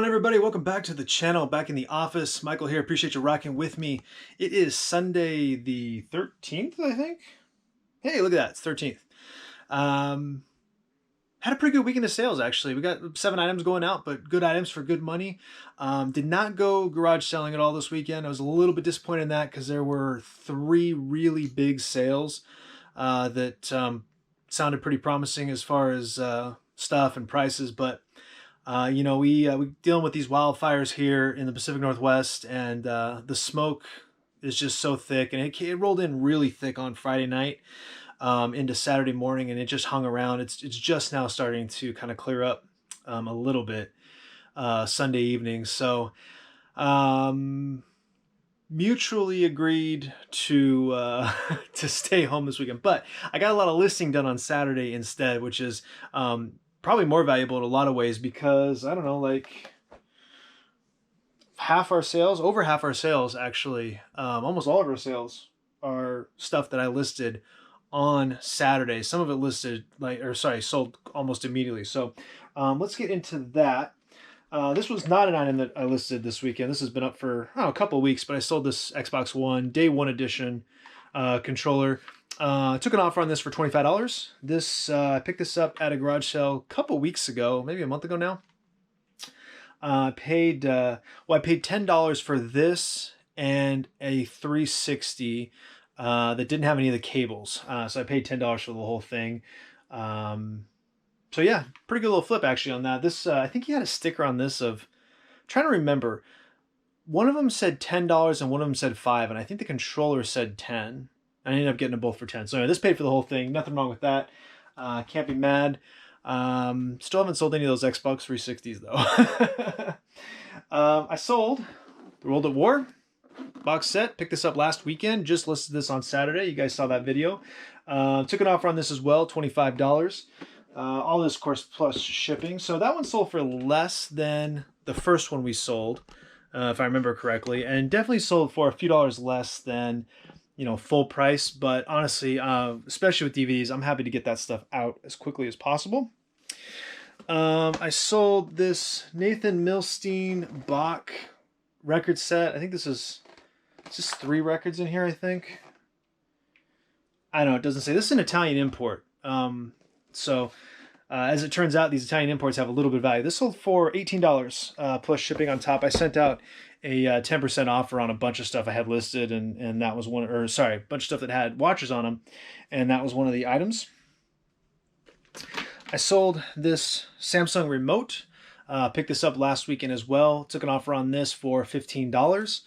Everybody, welcome back to the channel. Back in the office, Michael here. Appreciate you rocking with me. It is Sunday the 13th, I think. Hey, look at that, it's 13th. Had a pretty good weekend of sales, actually. We got 7 items going out, but good items for good money. Did not go garage selling at all this weekend. I was a little bit disappointed in that because there were 3 really big sales that sounded pretty promising as far as stuff and prices, but we dealing with these wildfires here in the Pacific Northwest, and the smoke is just so thick, and it rolled in really thick on Friday night into Saturday morning, and it just hung around. It's just now starting to kind of clear up a little bit Sunday evening. So mutually agreed to to stay home this weekend, but I got a lot of listing done on Saturday instead, which is probably more valuable in a lot of ways because, I don't know, like over half our sales actually, almost all of our sales are stuff that I listed on Saturday. Some of it sold almost immediately. So let's get into that. This was not an item that I listed this weekend. This has been up for a couple of weeks, but I sold this Xbox One Day 1 edition controller. Took an offer on this for $25. I picked this up at a garage sale a couple weeks ago, maybe a month ago now. I paid $10 for this and a 360 that didn't have any of the cables. So I paid $10 for the whole thing. So yeah, pretty good little flip actually on that. This I think he had a sticker on this of, I'm trying to remember. One of them said $10 and one of them said $5, and I think the controller said $10. I ended up getting them both for $10. So anyway, this paid for the whole thing. Nothing wrong with that. Can't be mad. Still haven't sold any of those Xbox 360s though. I sold the World at War box set. Picked this up last weekend. Just listed this on Saturday. You guys saw that video. Took an offer on this as well, $25. All this, of course, plus shipping. So that one sold for less than the first one we sold, if I remember correctly, and definitely sold for a few dollars less than full price. But honestly, especially with DVDs, I'm happy to get that stuff out as quickly as possible. I sold this Nathan Milstein Bach record set. I think it's just 3 records in here, I think. I don't know, it doesn't say. This is an Italian import. As it turns out, these Italian imports have a little bit of value. This sold for $18 plus shipping on top. I sent out a 10% offer on a bunch of stuff I had listed, and that was one, or sorry, a bunch of stuff that had watches on them, and that was one of the items. I sold this Samsung remote. Picked this up last weekend as well. Took an offer on this for $15.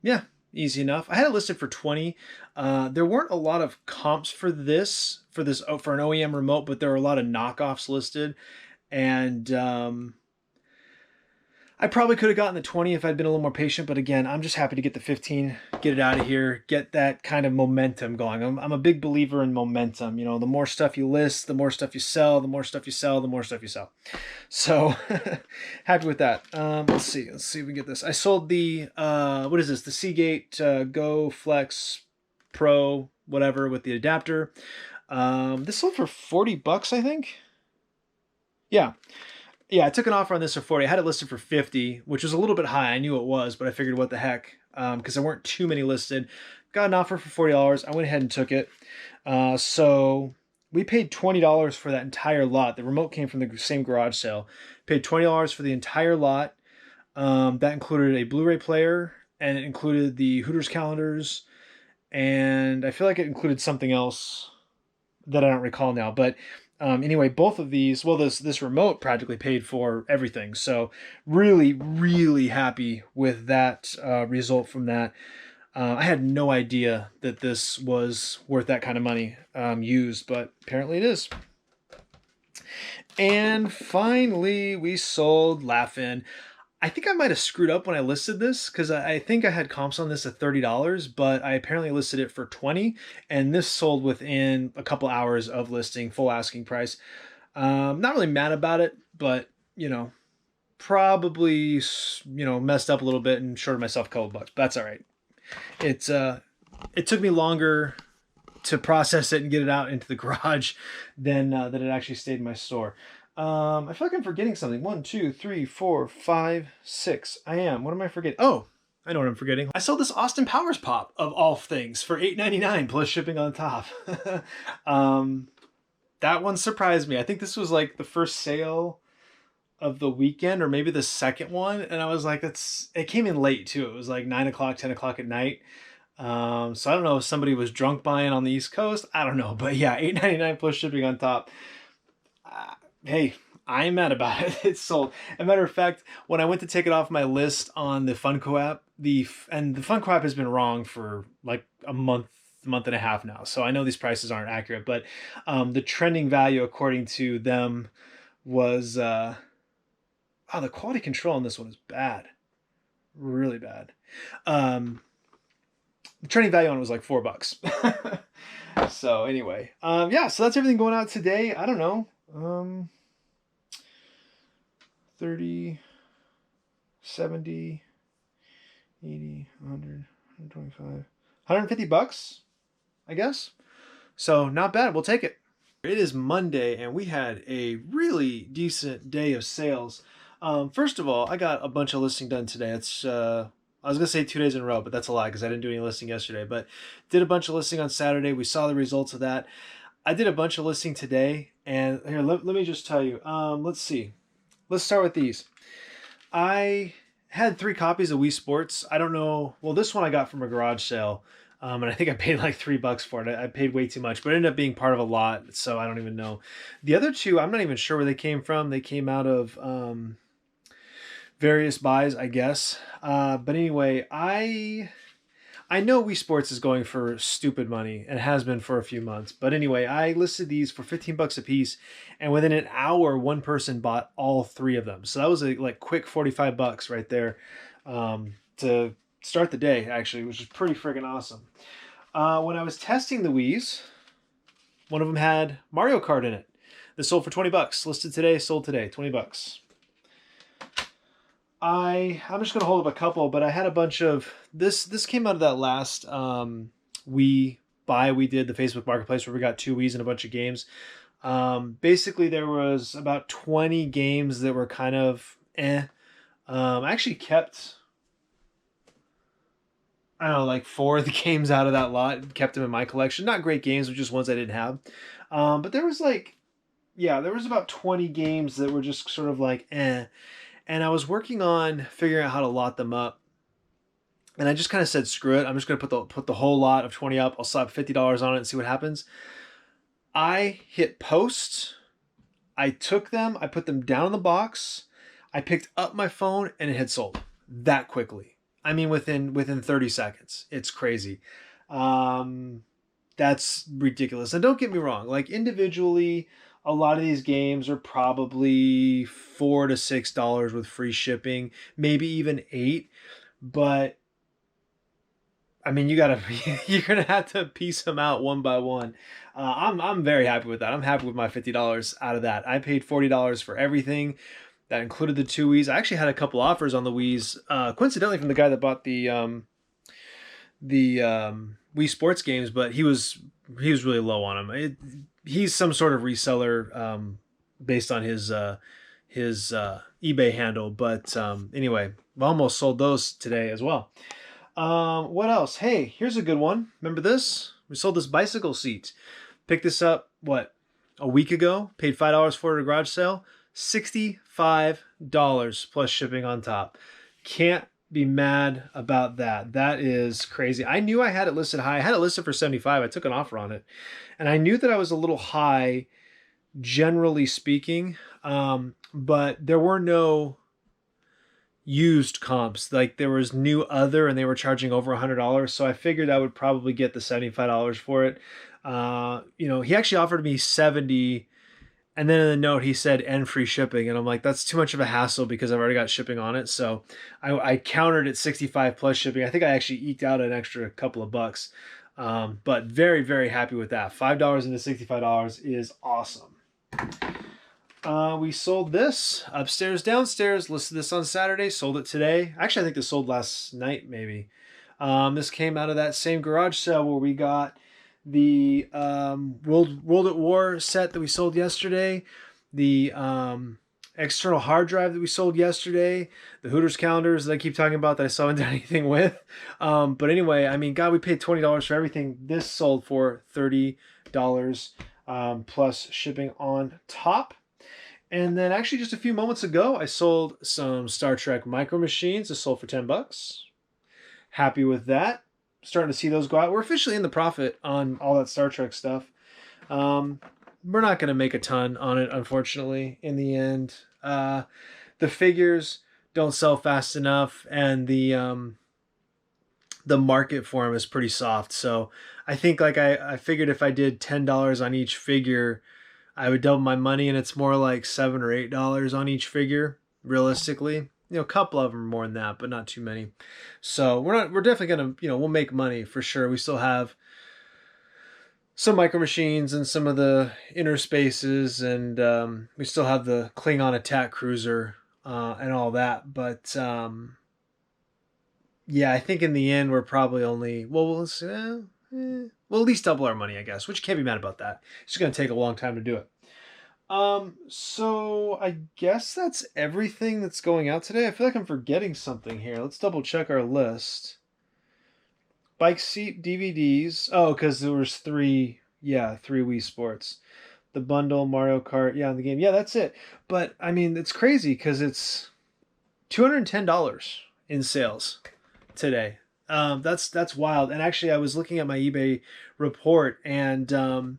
Yeah, easy enough. I had it listed for $20. There weren't a lot of comps for an OEM remote, but there were a lot of knockoffs listed, and I probably could have gotten the 20 if I'd been a little more patient, but again, I'm just happy to get the 15, get it out of here, get that kind of momentum going. I'm a big believer in momentum. The more stuff you list, the more stuff you sell, the more stuff you sell, the more stuff you sell. So happy with that. Let's see if we can get this. I sold the, what is this? The Seagate Go Flex Pro, whatever, with the adapter. This sold for $40, I think. Yeah, I took an offer on this for $40. I had it listed for $50, which was a little bit high. I knew it was, but I figured what the heck, because there weren't too many listed. Got an offer for $40. I went ahead and took it. So we paid $20 for that entire lot. The remote came from the same garage sale. Paid $20 for the entire lot. That included a Blu-ray player, and it included the Hooters calendars, and I feel like it included something else that I don't recall now, but anyway, both of these, well, this remote practically paid for everything. So really, really happy with that result from that. I had no idea that this was worth that kind of money used, but apparently it is. And finally, we sold Laugh-In. I think I might have screwed up when I listed this because I think I had comps on this at $30, but I apparently listed it for $20, and this sold within a couple hours of listing, full asking price. Not really mad about it, but probably messed up a little bit and shorted myself a couple bucks. But that's all right. It took me longer to process it and get it out into the garage than it actually stayed in my store. I feel like I'm forgetting something. 1, 2, 3, 4, 5, 6. I am. What am I forgetting? Oh, I know what I'm forgetting. I sold this Austin Powers pop of all things for $8.99 plus shipping on top. That one surprised me. I think this was like the first sale of the weekend, or maybe the second one, and I was like, it came in late too. It was like 9 o'clock, 10 o'clock at night. So I don't know if somebody was drunk buying on the East Coast. I don't know, but yeah, $8.99 plus shipping on top. Hey, I'm mad about it. It's sold. As a matter of fact, when I went to take it off my list on the Funko app, the Funko app has been wrong for like a month and a half now. So I know these prices aren't accurate, but the trending value according to them was oh, the quality control on this one is bad, really bad. The trending value on it was like $4. So anyway, yeah, so that's everything going out today. I don't know. 30, 70, 80, 100, 125, 150 bucks, I guess. So not bad. We'll take it. It is Monday and we had a really decent day of sales. First of all, I got a bunch of listing done today. It's I was gonna say 2 days in a row, but that's a lie because I didn't do any listing yesterday. But did a bunch of listing on Saturday. We saw the results of that. I did a bunch of listing today, and here let me just tell you. Let's see. Let's start with these. I had 3 copies of Wii Sports. I don't know. Well, this one I got from a garage sale, and I think I paid like $3 for it. I paid way too much, but it ended up being part of a lot, so I don't even know. The other 2, I'm not even sure where they came from. They came out of various buys, I guess. But anyway, I know Wii Sports is going for stupid money and has been for a few months. But anyway, I listed these for $15 a piece, and within an hour, one person bought all 3 of them. So that was a like quick $45 right there to start the day, actually, which is pretty friggin' awesome. When I was testing the Wiis, one of them had Mario Kart in it. This sold for $20. Listed today, sold today, $20. I'm just gonna hold up a couple, but I had a bunch of this came out of that last we did the Facebook Marketplace where we got 2 Wiis and a bunch of games. Basically there was about 20 games that were kind of I actually kept, I don't know, like 4 of the games out of that lot, kept them in my collection. Not great games, but just ones I didn't have. But there was like, yeah, there was about 20 games that were just sort of like and I was working on figuring out how to lot them up. And I just kind of said, screw it. I'm just going to put the whole lot of 20 up. I'll slap $50 on it and see what happens. I hit post. I took them. I put them down in the box. I picked up my phone and it had sold that quickly. I mean, within 30 seconds. It's crazy. That's ridiculous. And don't get me wrong. Like individually, a lot of these games are probably $4 to $6 with free shipping, maybe even $8. But I mean, you're gonna have to piece them out one by one. I'm very happy with that. I'm happy with my $50 out of that. I paid $40 for everything. That included the 2 Wiis. I actually had a couple offers on the Wiis, coincidentally from the guy that bought the Wii Sports games, but he was really low on them. He's some sort of reseller based on his eBay handle. But anyway, I almost sold those today as well. What else? Hey, here's a good one. Remember this? We sold this bicycle seat. Picked this up, what, a week ago? Paid $5 for it at a garage sale. $65 plus shipping on top. Can't be mad about that. That is crazy. I knew I had it listed high. I had it listed for $75. I took an offer on it. And I knew that I was a little high, generally speaking. But there were no used comps. Like there was new other and they were charging over $100. So I figured I would probably get the $75 for it. He actually offered me $70. And then in the note, he said, and free shipping. And I'm like, that's too much of a hassle because I've already got shipping on it. So I countered at 65 plus shipping. I think I actually eked out an extra couple of bucks. But very, very happy with that. $5 into $65 is awesome. We sold this upstairs, downstairs, listed this on Saturday, sold it today. Actually, I think this sold last night, maybe. This came out of that same garage sale where we got the World at War set that we sold yesterday. the external hard drive that we sold yesterday, the Hooters calendars that I keep talking about that I still haven't done anything with. But anyway, I mean, God, we paid $20 for everything. This sold for $30 plus shipping on top. And then actually just a few moments ago, I sold some Star Trek Micro Machines. It sold for $10. Happy with that. Starting to see those go out. We're officially in the profit on all that Star Trek stuff. We're not going to make a ton on it, unfortunately, in the end. The figures don't sell fast enough, and the market for them is pretty soft. So I think like I figured if I did $10 on each figure, I would double my money, and it's more like $7 or $8 on each figure, realistically. You know, a couple of them are more than that, but not too many. So we're definitely gonna, we'll make money for sure. We still have some micro machines and some of the inner spaces, and we still have the Klingon attack cruiser and all that. But yeah, I think in the end we're probably only we'll at least double our money, I guess, which can't be mad about that. It's just gonna take a long time to do it. So I guess that's everything that's going out today. I feel like I'm forgetting something here. Let's double check our list. Bike seat DVDs. Oh, because there was three Wii Sports. The bundle, Mario Kart, and the game. Yeah, that's it. But I mean, it's crazy because it's $210 in sales today. That's wild. And actually, I was looking at my eBay report, and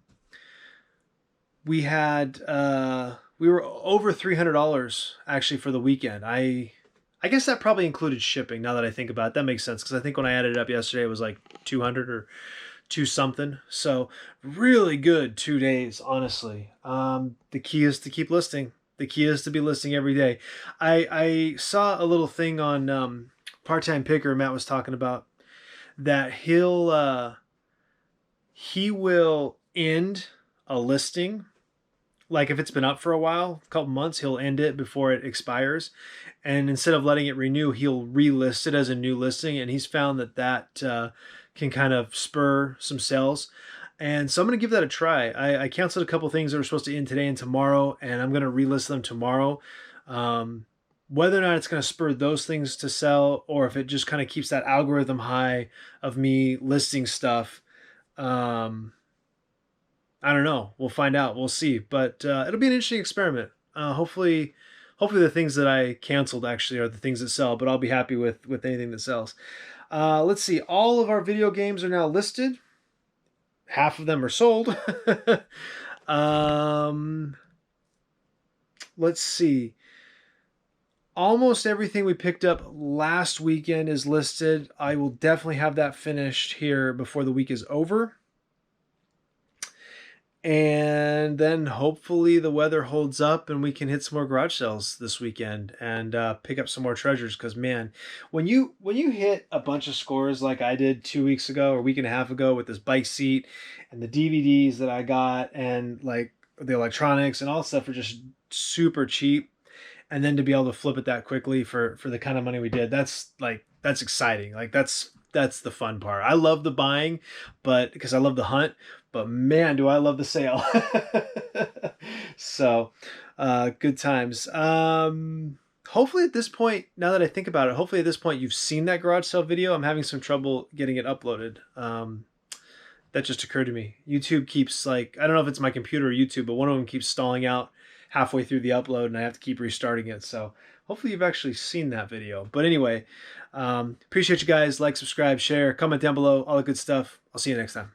we were over $300 actually for the weekend. I guess that probably included shipping. Now that I think about it, that makes sense because I think when I added it up yesterday, it was like 200 or two something. So really good 2 days, honestly. The key is to keep listing. The key is to be listing every day. I saw a little thing on Part-Time Picker. Matt was talking about that he will end a listing. Like if it's been up for a while, a couple months, he'll end it before it expires. And instead of letting it renew, he'll relist it as a new listing. And he's found that can kind of spur some sales. And so I'm going to give that a try. I canceled a couple things that were supposed to end today and tomorrow, and I'm going to relist them tomorrow. Whether or not it's going to spur those things to sell, or if it just kind of keeps that algorithm high of me listing stuff, I don't know. We'll find out. We'll see. But it'll be an interesting experiment. Hopefully the things that I canceled actually are the things that sell, but I'll be happy with anything that sells. Let's see. All of our video games are now listed. Half of them are sold. Let's see. Almost everything we picked up last weekend is listed. I will definitely have that finished here before the week is over. And then hopefully the weather holds up and we can hit some more garage sales this weekend and pick up some more treasures. Because man, when you hit a bunch of scores like I did 2 weeks ago or a week and a half ago with this bike seat and the DVDs that I got and like the electronics and all that stuff are just super cheap, and then to be able to flip it that quickly for the kind of money we did, that's exciting. Like that's the fun part. I love the buying, but because I love the hunt, but man, do I love the sale. So good times. Hopefully at this point, now that I think about it, hopefully at this point you've seen that garage sale video. I'm having some trouble getting it uploaded. That just occurred to me. YouTube keeps I don't know if it's my computer or YouTube, but one of them keeps stalling out halfway through the upload and I have to keep restarting it. So hopefully you've actually seen that video. But anyway, appreciate you guys. Like, subscribe, share, comment down below, all the good stuff. I'll see you next time.